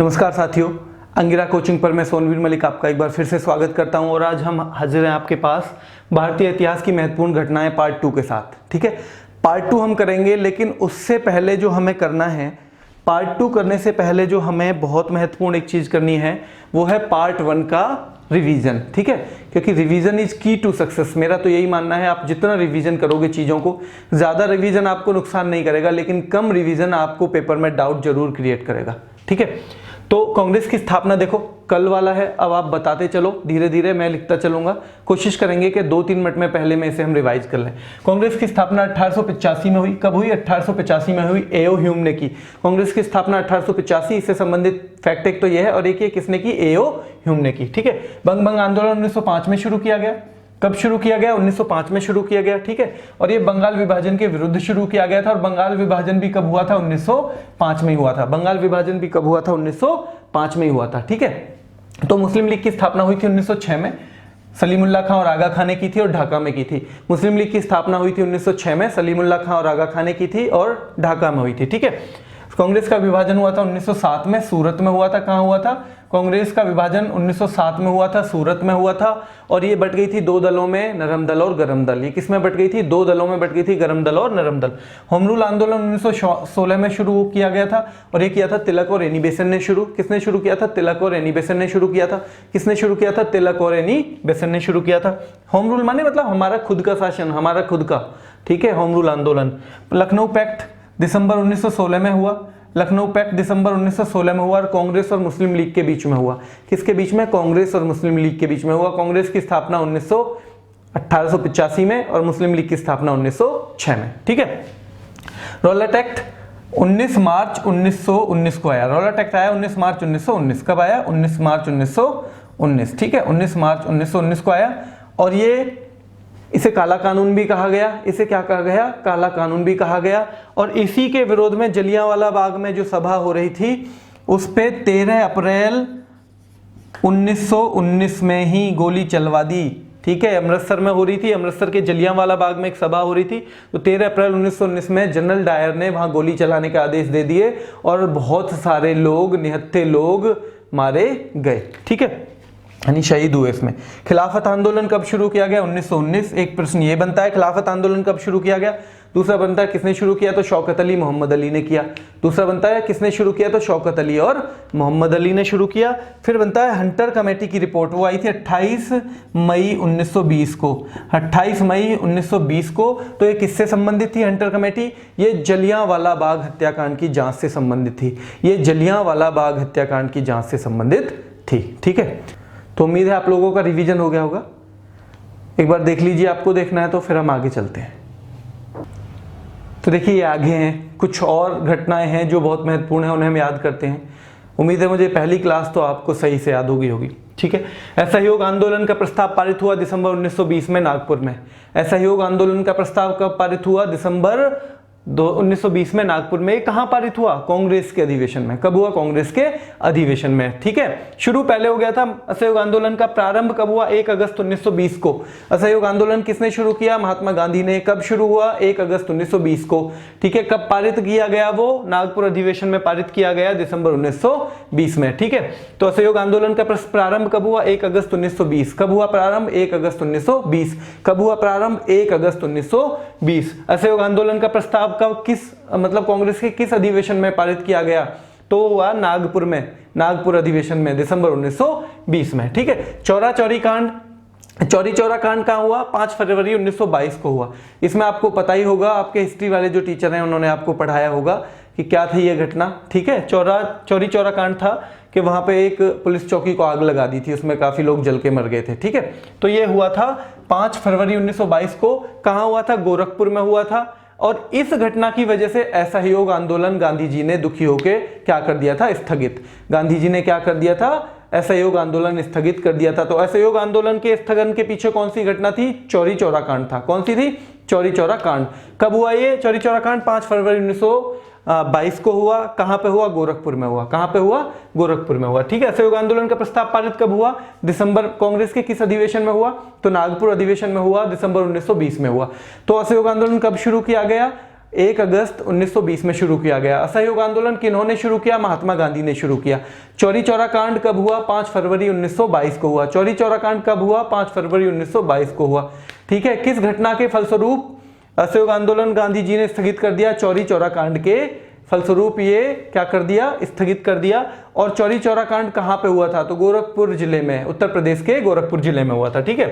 नमस्कार साथियों, अंगिरा कोचिंग पर मैं सोनवीर मलिक आपका एक बार फिर से स्वागत करता हूं और आज हम हाजिर हैं आपके पास भारतीय इतिहास की महत्वपूर्ण घटनाएं पार्ट 2 के साथ। ठीक है, पार्ट 2 हम करेंगे, लेकिन उससे पहले जो हमें करना है, पार्ट 2 करने से पहले जो हमें बहुत महत्वपूर्ण एक चीज़ करनी है वो है पार्ट 1 का रिवीजन। ठीक है, क्योंकि रिवीजन इज की टू सक्सेस। मेरा तो यही मानना है, आप जितना रिवीजन करोगे चीज़ों को, ज़्यादा रिवीजन आपको नुकसान नहीं करेगा, लेकिन कम रिवीजन आपको पेपर में डाउट जरूर क्रिएट करेगा। ठीक है, तो कांग्रेस की स्थापना देखो कल वाला है, अब आप बताते चलो, धीरे धीरे मैं लिखता चलूंगा। कोशिश करेंगे कि 2-3 मिनट में पहले में इसे हम रिवाइज कर लें। कांग्रेस की स्थापना 1885 में हुई। कब हुई? 1885 में हुई। एओ ह्यूम ने की कांग्रेस की स्थापना 1885। इससे संबंधित फैक्ट एक तो यह है और एक ये किसने की? एओ ह्यूम ने की। ठीक है, बंग आंदोलन 1905 में शुरू किया गया। कब शुरू किया गया? 1905 में शुरू किया गया। ठीक है, और ये बंगाल विभाजन के विरुद्ध शुरू किया गया था। और बंगाल विभाजन भी कब हुआ था? 1905 में ही हुआ था। बंगाल विभाजन भी कब हुआ था? 1905 में ही हुआ था। ठीक है, तो मुस्लिम लीग की स्थापना हुई थी 1906 में। सलीमुल्लाह खां और आगा खां ने की थी और ढाका में की थी। मुस्लिम लीग की स्थापना हुई थी 1906 में, सलीमुल्लाह खां और आगा खां ने की थी और ढाका में हुई थी। ठीक है, कांग्रेस का विभाजन हुआ था 1907 में, सूरत में हुआ था। कहां हुआ था? कांग्रेस का विभाजन 1907 में हुआ था, सूरत में हुआ था। और ये बट गई थी 2 दलों में, नरम दल और गरम दल। ये किस में बट गई थी? 2 दलों में बट गई थी, गरम दल और नरम दल। होम रूल आंदोलन 1916 में शुरू किया गया था और ये किया था तिलक और एनी बेसेंट ने शुरू। किसने शुरू किया था? तिलक और एनी बेसेंट ने शुरू किया था। किसने शुरू किया था? तिलक और एनी बेसेंट ने शुरू किया था। होम रूल माने मतलब हमारा खुद का शासन, हमारा खुद का। ठीक है, होम रूल आंदोलन। लखनऊ पैक्ट दिसंबर 1916 में हुआ। लखनऊ पैक्ट दिसंबर 1916 में हुआ और कांग्रेस और मुस्लिम लीग के बीच में हुआ। किसके बीच में? कांग्रेस और मुस्लिम लीग के बीच में हुआ। कांग्रेस की स्थापना 1885 में और मुस्लिम लीग की स्थापना 1906 में। ठीक है, रॉलेट एक्ट 19 मार्च 1919 को आया। रॉलेट एक्ट आया 19 मार्च 1919। कब आया? 19 मार्च 1919। ठीक है, 19 मार्च 1919 को आया और ये इसे काला कानून भी कहा गया। इसे क्या कहा गया? काला कानून भी कहा गया। और इसी के विरोध में जलियांवाला बाग में जो सभा हो रही थी उस पे 13 अप्रैल 1919 में ही गोली चलवा दी। ठीक है, अमृतसर में हो रही थी, अमृतसर के जलियांवाला बाग में एक सभा हो रही थी, तो 13 अप्रैल 1919 में जनरल डायर ने वहां गोली चलाने के आदेश दे दिए और बहुत सारे लोग, निहत्थे लोग मारे गए। ठीक है, यानी शहीद हुए इसमें। खिलाफत आंदोलन कब शुरू किया गया? 1919। एक प्रश्न ये बनता है, खिलाफत आंदोलन कब शुरू किया गया? दूसरा बनता है किसने शुरू किया? तो शौकत अली मोहम्मद अली ने किया। दूसरा बनता है किसने शुरू किया? तो शौकत अली और मोहम्मद अली ने शुरू किया। फिर बनता है हंटर कमेटी की रिपोर्ट, वो आई थी 28 मई 1920 को। 28 मई 1920 को। तो ये किससे संबंधित थी हंटर कमेटी? ये जलियांवाला बाग हत्याकांड की जांच से संबंधित थी। ये जलियांवाला बाग हत्याकांड की जांच से संबंधित थी। ठीक है, तो उम्मीद है आप लोगों का रिवीजन हो गया होगा। एक बार देख लीजिए, आपको देखना है तो फिर हम आगे चलते हैं। तो देखिए, ये आगे हैं कुछ और घटनाएं हैं जो बहुत महत्वपूर्ण है, उन्हें हम याद करते हैं। उम्मीद है मुझे पहली क्लास तो आपको सही से याद होगी। ठीक है, असहयोग आंदोलन का प्रस्ताव पारित हुआ दिसंबर 1920 में नागपुर में। असहयोग आंदोलन का प्रस्ताव कब पारित हुआ? दिसंबर 1920 में नागपुर में। कहां पारित हुआ? कांग्रेस के अधिवेशन में। कब हुआ? कांग्रेस के अधिवेशन में। ठीक है, शुरू पहले हो गया था। असहयोग आंदोलन का प्रारंभ कब हुआ? 1 अगस्त 1920 को। असहयोग आंदोलन किसने शुरू किया? महात्मा गांधी ने। कब शुरू हुआ? 1 अगस्त 1920 को। ठीक है, कब पारित किया गया? वो नागपुर अधिवेशन में पारित किया गया दिसंबर 1920 में। ठीक है, तो असहयोग आंदोलन का प्रारंभ कब हुआ? 1 अगस्त 1920। कब हुआ प्रारंभ? 1 अगस्त 1920। कब हुआ प्रारंभ? 1 अगस्त 1920। असहयोग आंदोलन का प्रस्ताव कब, किस मतलब कांग्रेस के किस अधिवेशन में पारित किया गया? तो हुआ नागपुर में, नागपुर अधिवेशन में दिसंबर 1920 में। ठीक है, चौरा चौरी कांड, चौरी चौरा कांड कहां हुआ? 5 फरवरी 1922 को हुआ। इसमें आपको पता ही होगा, आपके हिस्ट्री वाले जो टीचर हैं उन्होंने आपको पढ़ाया होगा कि क्या थी ये घटना। ठीक है, चौरी चौरा कांड था कि वहां पे एक पुलिस चौकी को आग लगा दी थी, उसमें काफी लोग जल के मर गए थे। ठीक है, तो ये हुआ था 5 फरवरी 1922 को। कहां हुआ था? गोरखपुर में हुआ था। और इस घटना की वजह से असहयोग आंदोलन गांधी जी ने दुखी होकर क्या कर दिया था? स्थगित। गांधी जी ने क्या कर दिया था? असहयोग आंदोलन स्थगित कर दिया था। तो असहयोग आंदोलन के स्थगन के पीछे कौन सी घटना थी? चौरी चौरा कांड था। कौन सी थी? चौरी चौरा कांड। कब हुआ ये चौरी चौरा कांड? 5 फरवरी 1922 को हुआ। कहां पे हुआ? गोरखपुर में हुआ। कहां पे हुआ? गोरखपुर में हुआ। ठीक है, असहयोग आंदोलन का प्रस्ताव पारित कब हुआ? दिसंबर, कांग्रेस के किस अधिवेशन में हुआ? तो नागपुर अधिवेशन में हुआ, दिसंबर 1920 में हुआ। तो असहयोग आंदोलन कब शुरू किया गया? 1 अगस्त 1920 में शुरू किया गया। असहयोग आंदोलन किन्होंने शुरू किया? महात्मा गांधी ने शुरू किया। चौरी चौरा कांड कब हुआ? 5 फरवरी 1922 को हुआ। चौरी चौरा कांड कब हुआ? 5 फरवरी 1922 को हुआ। ठीक है, किस घटना के फलस्वरूप असहयोग आंदोलन गांधी जी ने स्थगित कर दिया? चौरी चौरा कांड के फलस्वरूप ये क्या कर दिया? स्थगित कर दिया। और चौरी चौरा कांड कहां पे हुआ था? तो गोरखपुर जिले में, उत्तर प्रदेश के गोरखपुर जिले में हुआ था। ठीक है,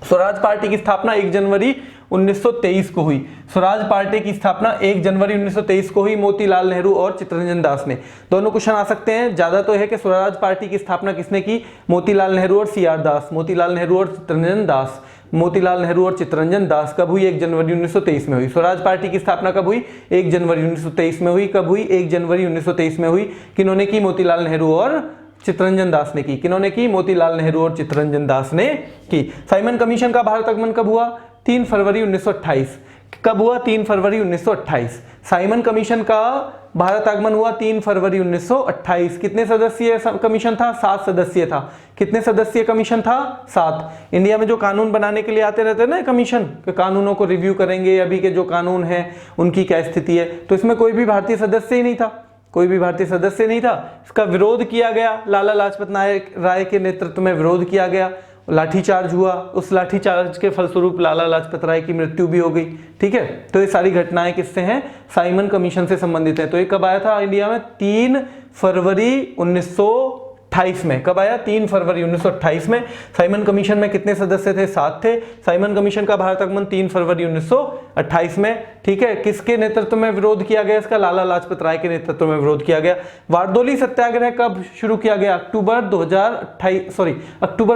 स्वराज पार्टी की स्थापना 1 जनवरी 1923 को हुई। स्वराज पार्टी की स्थापना 1 जनवरी 1923 को हुई, मोतीलाल नेहरू और चित्तरंजन दास ने। दोनों क्वेश्चन आ सकते हैं। ज्यादा तो है कि स्वराज पार्टी की स्थापना किसने की? मोतीलाल नेहरू और CR दास। मोतीलाल नेहरू और चित्तरंजन दास। मोतीलाल नेहरू और चित्तरंजन दास कब हुई? 1 जनवरी 1923 में हुई। स्वराज पार्टी की स्थापना कब हुई? 1 जनवरी 1923 में हुई। कब हुई? 1 जनवरी 1923 में हुई। किन्होंने की? मोतीलाल नेहरू और चित्तरंजन दास ने की। किन्होंने की? मोतीलाल नेहरू और चित्तरंजन दास ने की। साइमन कमीशन का भारत आगमन कब हुआ? 3 फरवरी 1928। कब हुआ? 3 फरवरी 1928। साइमन कमीशन का भारत आगमन हुआ 3 फरवरी 1928। कितने सदस्यीय कमीशन था? 7 सदस्यीय था। कितने सदस्यीय कमीशन था? 7। इंडिया में जो कानून बनाने के लिए आते रहते हैं ना कमीशन, के कानूनों को रिव्यू करेंगे, अभी के जो कानून हैं उनकी क्या स्थिति है, तो इसमें कोई भी भारतीय सदस्य ही नहीं था। कोई भी भारतीय सदस्य नहीं था। इसका विरोध किया गया, लाला लाजपत राय के नेतृत्व में विरोध किया गया, लाठीचार्ज हुआ। उस लाठीचार्ज के फलस्वरूप लाला लाजपत राय की मृत्यु भी हो गई। ठीक है, तो ये सारी घटनाएं किससे हैं? साइमन कमीशन से संबंधित है। तो ये कब आया था इंडिया में? 3 फरवरी 1928 में। कब आया? 3 फरवरी 1928 में। साइमन कमीशन में कितने सदस्य थे? 7 थे। साइमन कमीशन का भारत आगमन 3 फरवरी 1928 में। ठीक है, किसके नेतृत्व में विरोध किया गया इसका? लाला लाजपत राय के नेतृत्व में विरोध किया गया। वारदोली सत्याग्रह कब शुरू किया गया? अक्टूबर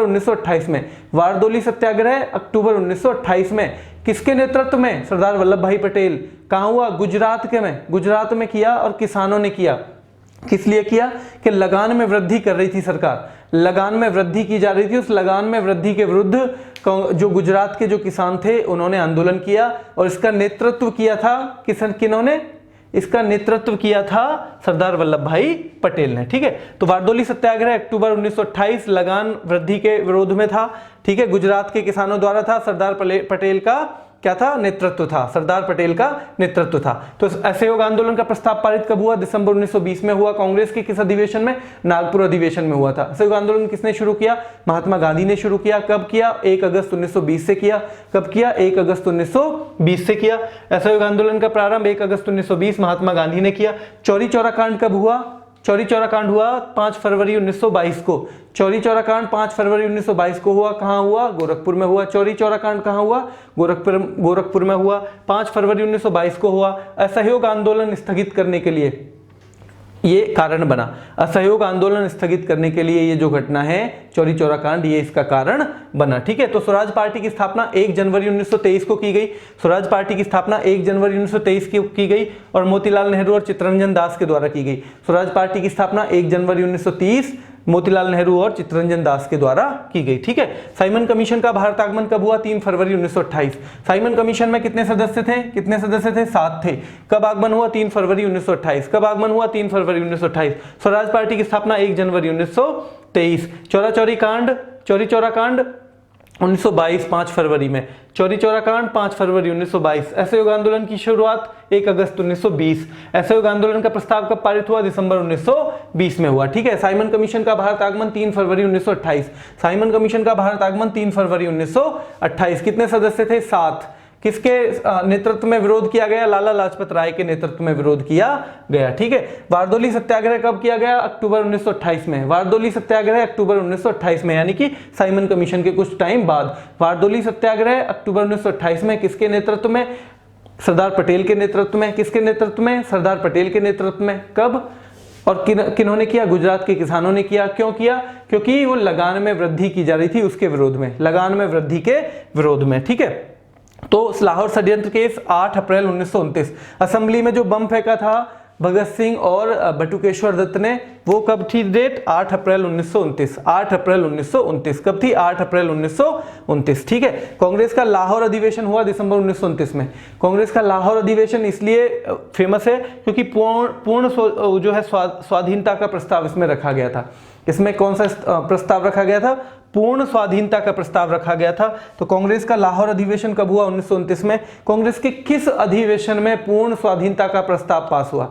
1928 में। वारदोली सत्याग्रह अक्टूबर 1928 में। किसके नेतृत्व में? सरदार वल्लभ भाई पटेल। कहां हुआ? गुजरात में किया और किसानों ने किया। किस लिए किया? कि लगान में वृद्धि कर रही थी सरकार, लगान में वृद्धि की जा रही थी। उस लगान में वृद्धि के विरुद्ध जो गुजरात के जो किसान थे उन्होंने आंदोलन किया और इसका नेतृत्व किया था किन्होंने? इसका नेतृत्व किया था सरदार वल्लभ भाई पटेल ने। ठीक है, तो वारदोली सत्याग्रह अक्टूबर 1928 लगान वृद्धि के विरोध में था। ठीक है, गुजरात के किसानों द्वारा था। सरदार पटेल का क्या था? नेतृत्व था। सरदार पटेल का नेतृत्व था। तो असहयोग आंदोलन का प्रस्ताव पारित कब हुआ? दिसंबर 1920 में हुआ। कांग्रेस के किस अधिवेशन में? नागपुर अधिवेशन में हुआ था। असहयोग आंदोलन किसने शुरू किया? महात्मा गांधी ने शुरू किया। कब किया? 1 अगस्त 1920 से किया। कब किया? 1 अगस्त 1920 से किया। असहयोग आंदोलन का प्रारंभ 1 अगस्त 1920 महात्मा गांधी ने किया। चौरी चौरा कांड कब हुआ? चौरी चौरा कांड हुआ 5 फरवरी 1922 को। चौरी चौरा कांड 5 फरवरी 1922 को हुआ। कहां हुआ? गोरखपुर में हुआ। चौरी चौरा कांड कहां हुआ? गोरखपुर में हुआ। 5 फरवरी 1922 को हुआ। असहयोग आंदोलन स्थगित करने के लिए ये कारण बना। असहयोग आंदोलन स्थगित करने के लिए ये जो घटना है चौरी चौरा कांड, ये इसका कारण बना। ठीक है, तो स्वराज पार्टी की स्थापना 1 जनवरी 1923 को की गई। स्वराज पार्टी की स्थापना 1 जनवरी 1923 की गई और मोतीलाल नेहरू और चित्तरंजन दास के द्वारा की गई। स्वराज पार्टी की स्थापना 1 जनवरी 1930 मोतीलाल नेहरू और चित्तरंजन दास के द्वारा की गई। ठीक है, साइमन कमीशन का भारत आगमन कब हुआ? 3 फरवरी 1928। साइमन कमीशन में कितने सदस्य थे? 7 थे। कब आगमन हुआ? 3 फरवरी 1928। कब आगमन हुआ? 3 फरवरी 1928। स्वराज पार्टी की स्थापना 1 जनवरी 1923। चौरी चौरा कांड 1922 5 फरवरी में। चौरी चौरा कांड 5 फरवरी 1922। असहयोग आंदोलन की शुरुआत 1 अगस्त 1920। असहयोग आंदोलन का प्रस्ताव कब पारित हुआ? दिसंबर 1920 में हुआ। ठीक है, साइमन कमीशन का भारत आगमन 3 फरवरी 1928। साइमन कमीशन का भारत आगमन 3 फरवरी 1928। कितने सदस्य थे? 7। किसके नेतृत्व में विरोध किया गया? लाला लाजपत राय के नेतृत्व में विरोध किया गया। ठीक है, वारदोली सत्याग्रह कब किया गया? अक्टूबर 1928 में। वारदोली सत्याग्रह अक्टूबर 1928 में, यानी कि साइमन कमीशन के कुछ टाइम बाद। वारदोली सत्याग्रह अक्टूबर 1928 में किसके नेतृत्व में? सरदार पटेल के नेतृत्व में। किसके नेतृत्व में? सरदार पटेल के नेतृत्व में। कब और किन्होंने किया? गुजरात के किसानों ने किया। क्यों किया? क्योंकि वो लगान में वृद्धि की जा रही थी उसके विरोध में, लगान में वृद्धि के विरोध में। ठीक है, तो लाहौर षड्यंत्र केस 8 अप्रैल 1929। असेंबली में जो बम फेंका था भगत सिंह और बटुकेश्वर दत्त ने, वो कब थी डेट? 8 अप्रैल 1929। 8 अप्रैल 1929 कब थी? 8 अप्रैल 1929। ठीक है, कांग्रेस का लाहौर अधिवेशन हुआ दिसंबर 1929 में। कांग्रेस का लाहौर अधिवेशन इसलिए फेमस है क्योंकि पूर्ण जो है स्वाधीनता का प्रस्ताव इसमें रखा गया था। इसमें कौन सा प्रस्ताव रखा गया था? पूर्ण स्वाधीनता का प्रस्ताव रखा गया था। तो कांग्रेस का लाहौर अधिवेशन कब हुआ? 1929 में। कांग्रेस के किस अधिवेशन में पूर्ण स्वाधीनता का प्रस्ताव पास हुआ?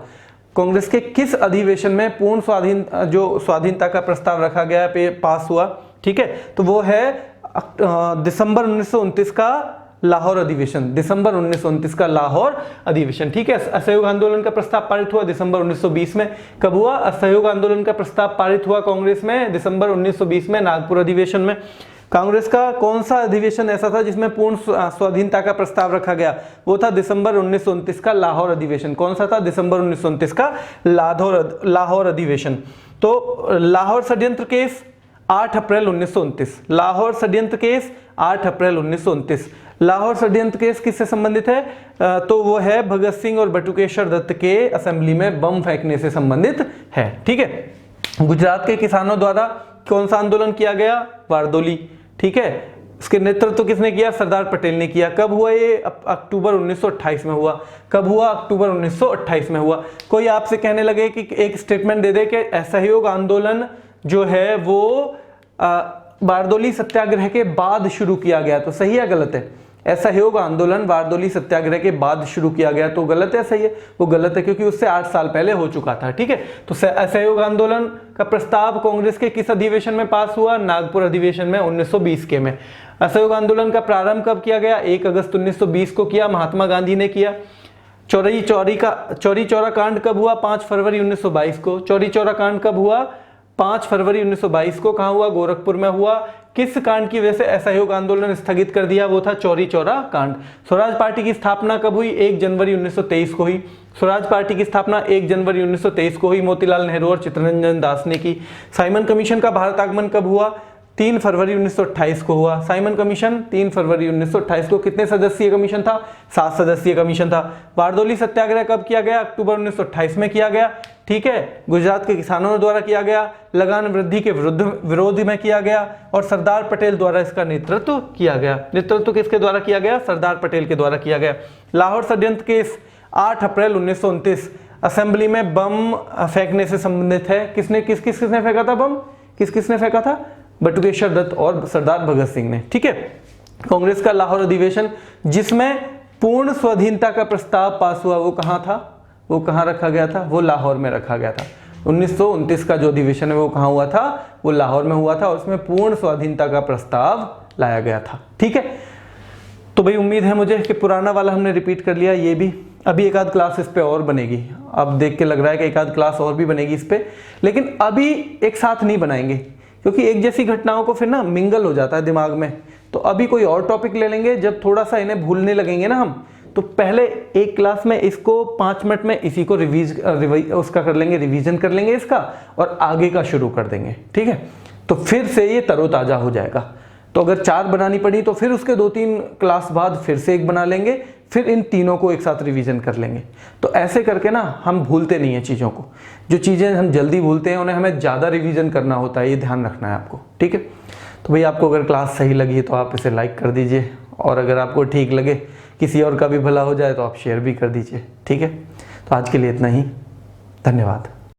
कांग्रेस के किस अधिवेशन में पूर्ण स्वाधीनता का प्रस्ताव रखा गया पास हुआ? ठीक है, तो वो है दिसंबर 1929 का लाहौर अधिवेशन, दिसंबर 1929 का लाहौर अधिवेशन। ठीक है, असहयोग आंदोलन का प्रस्ताव पारित हुआ दिसंबर 1920 में। कब हुआ? असहयोग आंदोलन का प्रस्ताव पारित हुआ कांग्रेस में दिसंबर 1920 में, नागपुर अधिवेशन में। कांग्रेस का कौन सा अधिवेशन ऐसा था जिसमें पूर्ण स्वाधीनता का प्रस्ताव रखा गया? वो था दिसंबर 1929 का लाहौर अधिवेशन। कौन सा था? दिसंबर 1929 का लाहौर अधिवेशन। तो लाहौर षड्यंत्र केस 8 अप्रैल 1929, लाहौर षड्यंत्र केस 8 अप्रैल 1929। लाहौर षड्यंत्र केस किससे संबंधित है? तो वो है भगत सिंह और बटुकेश्वर दत्त के असेंबली में बम फेंकने से संबंधित है। ठीक है, गुजरात के किसानों द्वारा कौन सा आंदोलन किया गया? बारदोली। ठीक है, इसके नेतृत्व किसने किया? सरदार पटेल ने किया। कब हुआ ये? अक्टूबर 1928 में हुआ। कब हुआ? अक्टूबर 1928 में हुआ। कोई आपसे कहने लगे कि एक स्टेटमेंट दे दे कि असहयोग आंदोलन जो है वो बारदोली सत्याग्रह के बाद शुरू किया गया, तो सही है गलत है? असहयोग आंदोलन बारदोली सत्याग्रह के बाद शुरू किया गया, तो गलत है सही है? वो गलत है, क्योंकि उससे 8 साल पहले हो चुका था। ठीक है, तो असहयोग आंदोलन का प्रस्ताव कांग्रेस के किस अधिवेशन में पास हुआ? नागपुर अधिवेशन में 1920 के में। असहयोग आंदोलन का प्रारंभ कब किया गया? 1 अगस्त 1920 को किया, महात्मा गांधी ने किया। चौरी चौरा कांड कब हुआ? 5 फरवरी 1922 को। चौरी चौरा कांड कब हुआ? 5 फरवरी 1922 को। कहाँ हुआ? गोरखपुर में हुआ। किस कांड की वजह से असहयोग आंदोलन स्थगित कर दिया? वो था चौरी चौरा कांड। स्वराज पार्टी की स्थापना कब हुई? 1 जनवरी 1923 को हुई। स्वराज पार्टी की स्थापना 1 जनवरी 1923 को हुई, मोतीलाल नेहरू और चित्तरंजन दास ने की। साइमन कमीशन का भारत आगमन कब हुआ? 3 फरवरी 1928 को हुआ। साइमन कमीशन 3 फरवरी 1928 को। कितने सदस्यीय कमीशन था? 7 सदस्यीय कमीशन था। बारदोली सत्याग्रह कब किया गया? अक्टूबर 1928 में किया गया। ठीक है, गुजरात के किसानों द्वारा किया गया, लगान वृद्धि के विरोध में किया गया, और सरदार पटेल द्वारा इसका नेतृत्व किया गया। नेतृत्व किसके द्वारा किया गया? सरदार पटेल के द्वारा किया गया। लाहौर षड्यंत्र केस 8 अप्रैल 1929 असेंबली में बम फेंकने से संबंधित है। किसने फेंका था बम? किसने फेंका था? बटुकेश्वर दत्त और सरदार भगत सिंह ने। ठीक है, कांग्रेस का लाहौर अधिवेशन जिसमें पूर्ण स्वाधीनता का प्रस्ताव पास हुआ, वो कहाँ था? वो कहाँ रखा गया था? वो लाहौर में रखा गया था। 1929 का जो अधिवेशन है वो कहाँ हुआ था? वो लाहौर में हुआ था, और उसमें पूर्ण स्वाधीनता का प्रस्ताव लाया गया था। ठीक है, तो भाई उम्मीद है मुझे कि पुराना वाला हमने रिपीट कर लिया। ये भी अभी एक आध क्लास इस पे और बनेगी। अब देख के लग रहा है कि एक आध क्लास और भी बनेगी इस पे, लेकिन अभी एक साथ नहीं बनाएंगे, क्योंकि एक जैसी घटनाओं को फिर ना मिंगल हो जाता है दिमाग में। तो अभी कोई और टॉपिक ले लेंगे जब थोड़ा सा इन्हें भूलने लगेंगे ना हम, तो पहले एक क्लास में इसको 5 मिनट में इसी को उसका कर लेंगे, रिवीजन कर लेंगे इसका, और आगे का शुरू कर देंगे। ठीक है, तो फिर से ये तरोताजा हो जाएगा। तो अगर 4 बनानी पड़ी तो फिर उसके 2-3 क्लास बाद फिर से एक बना लेंगे, फिर इन तीनों को एक साथ रिवीजन कर लेंगे। तो ऐसे करके ना हम भूलते नहीं हैं चीज़ों को। जो चीज़ें हम जल्दी भूलते हैं उन्हें हमें ज़्यादा रिवीजन करना होता है, ये ध्यान रखना है आपको। ठीक है, तो भाई आपको अगर क्लास सही लगी तो आप इसे लाइक कर दीजिए, और अगर आपको ठीक लगे, किसी और का भी भला हो जाए, तो आप शेयर भी कर दीजिए। ठीक है, तो आज के लिए इतना ही। धन्यवाद।